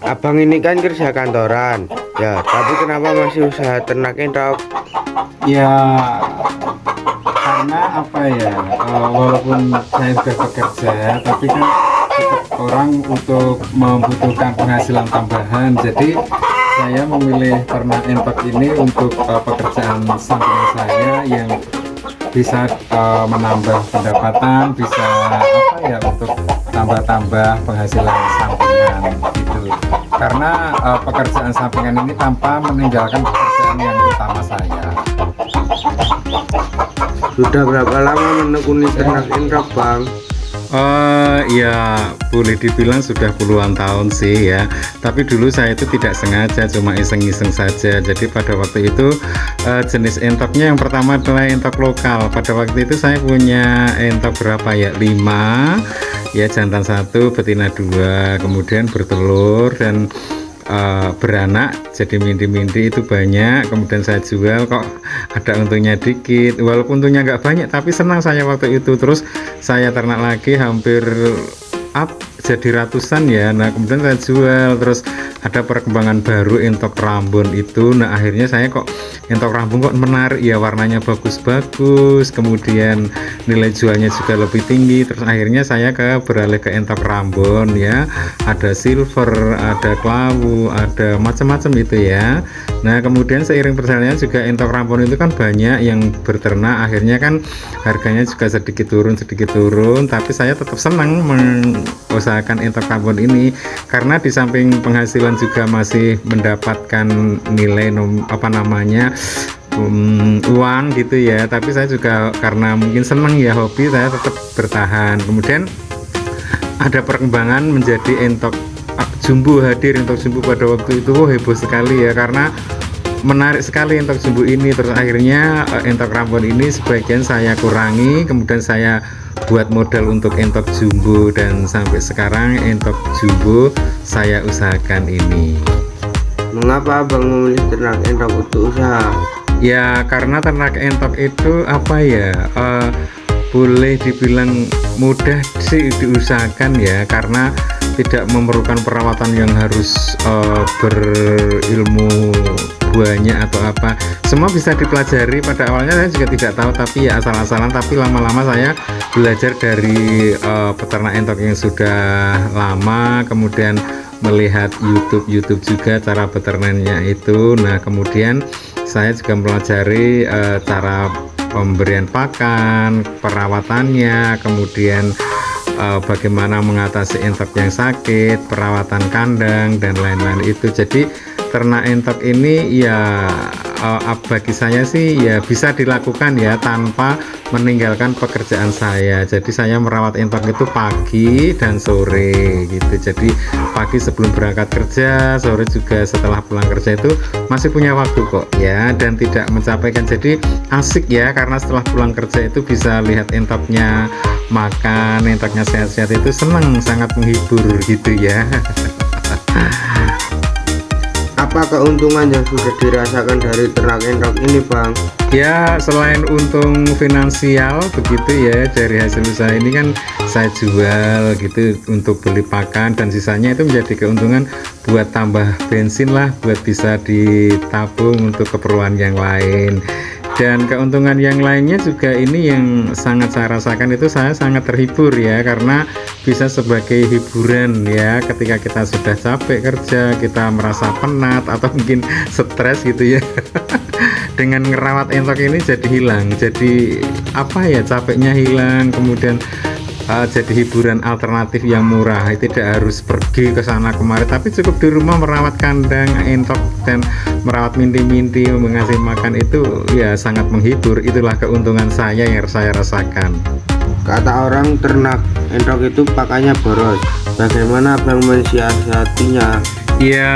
Abang ini kan kerja kantoran, ya, tapi kenapa masih usaha ternak entok? Ya karena apa ya, walaupun saya sudah bekerja tapi kan tetap orang untuk membutuhkan penghasilan tambahan, jadi saya memilih ternak entok ini untuk pekerjaan sampingan saya yang bisa menambah pendapatan, bisa apa ya, untuk tambah-tambah penghasilan sampingan gitu. Karena pekerjaan sampingan ini tanpa meninggalkan pekerjaan yang utama saya. Sudah berapa lama menekuni ternak entok, Bang? Ya boleh dibilang sudah puluhan tahun sih ya, tapi dulu saya itu tidak sengaja, cuma iseng-iseng saja. Jadi pada waktu itu jenis entoknya yang pertama adalah entok lokal. Pada waktu itu saya punya entok berapa ya, 5 ya, jantan 1, betina 2, kemudian bertelur dan beranak jadi mindi-mindi itu banyak. Kemudian saya jual, kok ada untungnya dikit, walaupun untungnya nggak banyak tapi senang saya waktu itu. Terus saya ternak lagi hampir jadi ratusan ya. Nah kemudian saya jual, terus ada perkembangan baru entok Rambon itu. Nah akhirnya saya kok entok Rambon kok menarik ya, warnanya bagus-bagus, kemudian nilai jualnya juga lebih tinggi. Terus akhirnya saya beralih ke entok Rambon ya, ada silver, ada kelawu, ada macam-macam itu ya. Nah kemudian seiring perjalanannya juga entok Rambon itu kan banyak yang berternak, akhirnya kan harganya juga sedikit turun, tapi saya tetap senang mengusahakan entok Rambon ini karena di samping penghasilan juga masih mendapatkan nilai uang gitu ya, tapi saya juga karena mungkin senang ya, hobi, saya tetap bertahan. Kemudian ada perkembangan menjadi entok jumbo hadir. Entok jumbo pada waktu itu heboh sekali ya, karena menarik sekali entok jumbo ini. Terus akhirnya entok Rambon ini sebagian saya kurangi, kemudian saya buat modal untuk entok jumbo, dan sampai sekarang entok jumbo saya usahakan ini. Mengapa Abang memilih ternak entok untuk usaha? Ya karena ternak entok itu apa ya, boleh dibilang mudah sih diusahakan ya, karena tidak memerlukan perawatan yang harus berilmu banyak atau apa. Semua bisa dipelajari. Pada awalnya saya juga tidak tahu, tapi ya asal-asalan, tapi lama-lama saya belajar dari peternak entok yang sudah lama, kemudian melihat YouTube juga cara beternaknya itu. Nah kemudian saya juga mempelajari cara pemberian pakan, perawatannya, kemudian bagaimana mengatasi entok yang sakit, perawatan kandang dan lain-lain itu. Jadi ternak entok ini ya bagi saya sih ya bisa dilakukan ya tanpa meninggalkan pekerjaan saya. Jadi saya merawat entok itu pagi dan sore gitu. Jadi pagi sebelum berangkat kerja, sore juga setelah pulang kerja itu masih punya waktu kok ya, dan tidak mencapaikan. Jadi asik ya, karena setelah pulang kerja itu bisa lihat entoknya makan, entoknya sehat-sehat, itu senang, sangat menghibur gitu ya. Apa keuntungan yang sudah dirasakan dari ternak entok ini, Bang? Ya selain untung finansial begitu ya, dari hasil usaha ini kan saya jual gitu untuk beli pakan, dan sisanya itu menjadi keuntungan buat tambah bensin lah, buat bisa ditabung untuk keperluan yang lain. Dan keuntungan yang lainnya juga ini yang sangat saya rasakan, itu saya sangat terhibur ya, karena bisa sebagai hiburan ya, ketika kita sudah capek kerja, kita merasa penat atau mungkin stres gitu ya. Dengan ngerawat entok ini jadi hilang, jadi apa ya, capeknya hilang, kemudian jadi hiburan alternatif yang murah. Tidak harus pergi ke sana kemari, tapi cukup di rumah merawat kandang entok dan merawat minti-minti, mengasih makan, itu ya sangat menghibur. Itulah keuntungan saya yang saya rasakan. Kata orang ternak entok itu pakannya boros. Bagaimana Abang mensiasatinya? Ya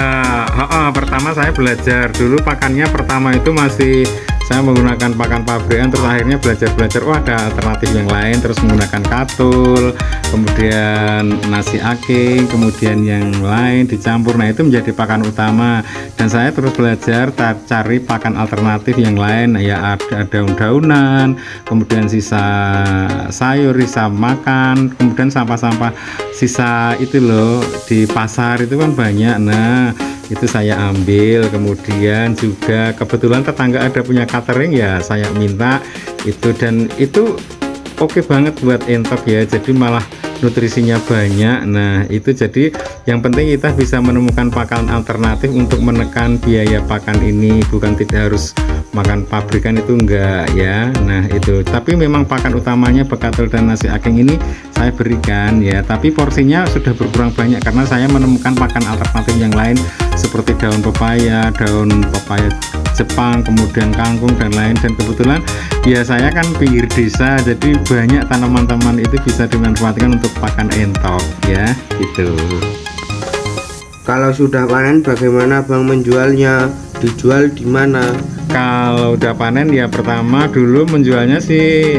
pertama saya belajar dulu pakannya, pertama itu masih saya menggunakan pakan pabrikan, terus akhirnya belajar oh ada alternatif yang lain, terus menggunakan katul, kemudian nasi aking, kemudian yang lain dicampur. Nah itu menjadi pakan utama, dan saya terus belajar cari pakan alternatif yang lain. Ya ada daun-daunan, kemudian sisa sayur, sisa makan, kemudian sampah-sampah sisa itu loh di pasar itu kan banyak. Nah itu saya ambil, kemudian juga kebetulan tetangga ada punya catering, ya saya minta itu, dan itu oke banget buat entok ya, jadi malah nutrisinya banyak. Nah itu jadi yang penting kita bisa menemukan pakan alternatif untuk menekan biaya pakan ini, bukan tidak harus makan pabrikan, itu enggak ya. Nah itu, tapi memang pakan utamanya bekatul dan nasi aking ini saya berikan ya, tapi porsinya sudah berkurang banyak karena saya menemukan pakan alternatif yang lain seperti daun pepaya Jepang, kemudian kangkung dan lain. Dan kebetulan ya saya kan pinggir desa, jadi banyak tanaman-tanaman itu bisa dimanfaatkan untuk pakan entok ya gitu. Kalau sudah panen bagaimana Bang menjualnya? Dijual di mana? Kalau udah panen ya pertama dulu menjualnya sih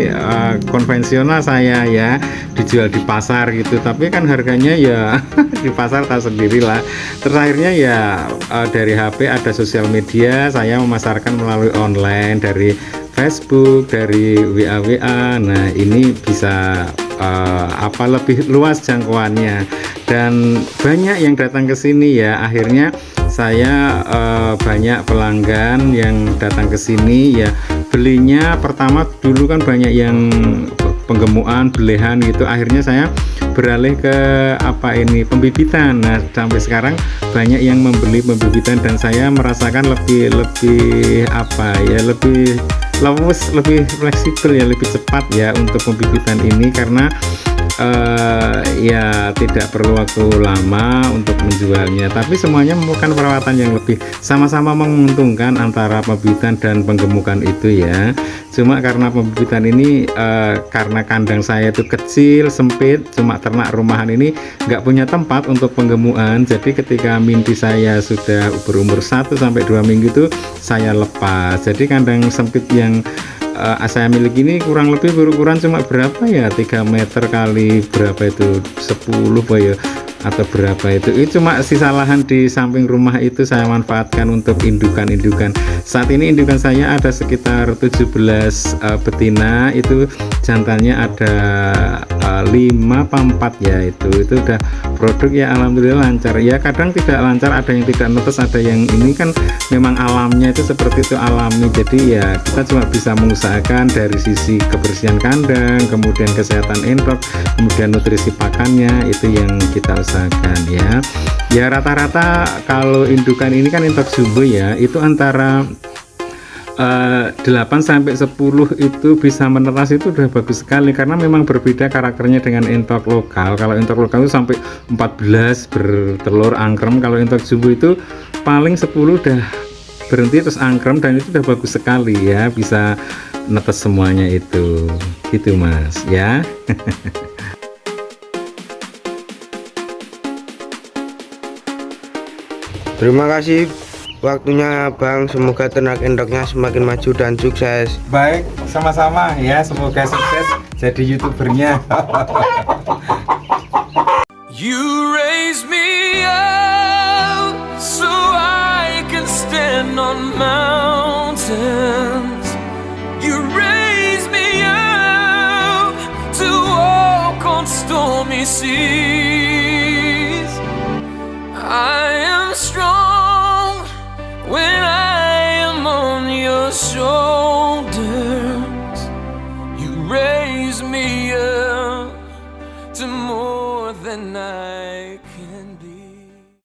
konvensional saya ya, dijual di pasar gitu, tapi kan harganya ya di pasar tak sendirilah. Terus akhirnya ya dari HP ada sosial media, saya memasarkan melalui online dari Facebook, dari WA. Nah ini bisa lebih luas jangkauannya, dan banyak yang datang ke sini ya. Akhirnya saya banyak pelanggan yang datang ke sini ya, belinya pertama dulu kan banyak yang penggemukan, belehan gitu. Akhirnya saya beralih ke pembibitan. Nah sampai sekarang banyak yang membeli pembibitan, dan saya merasakan lebih luwes, lebih fleksibel ya, lebih cepat ya untuk pembibitan ini, karena ya tidak perlu waktu lama untuk menjualnya, tapi semuanya memerlukan perawatan yang lebih, sama-sama menguntungkan antara pembibitan dan penggemukan itu ya. Cuma karena pembibitan ini karena kandang saya itu kecil, sempit, cuma ternak rumahan ini nggak punya tempat untuk penggemukan, jadi ketika minti saya sudah berumur 1-2 minggu itu saya lepas. Jadi kandang sempit yang saya miliki ini kurang lebih berukuran cuma berapa ya, 3 meter kali berapa itu, 10 ya atau berapa itu cuma sisa lahan di samping rumah itu saya manfaatkan untuk indukan. Saat ini indukan saya ada sekitar 17 betina, itu jantannya ada 5 apa 4 ya, itu udah produk ya, alhamdulillah lancar ya. Kadang tidak lancar, ada yang tidak netes, ada yang ini kan memang alamnya itu seperti itu, alami. Jadi ya kita cuma bisa mengusahakan dari sisi kebersihan kandang, kemudian kesehatan entok, kemudian nutrisi pakannya, itu yang kita usahakan ya. Rata-rata kalau indukan ini kan entok jumbo ya, itu antara 8-10 itu bisa menetas, itu udah bagus sekali, karena memang berbeda karakternya dengan entok lokal. Kalau entok lokal itu sampai 14 bertelur angkrem, kalau entok jumbo itu paling 10 udah berhenti terus angkrem, dan itu udah bagus sekali ya, bisa netes semuanya itu gitu mas ya. Terima kasih waktunya Bang, semoga ternak endoknya semakin maju dan sukses. Baik, sama-sama ya, semoga sukses jadi YouTubernya. You raise me up so I can stand on mountains. You raise me up to walk on stormy seas. I am strong when I am on your shoulders. You raise me up to more than I can.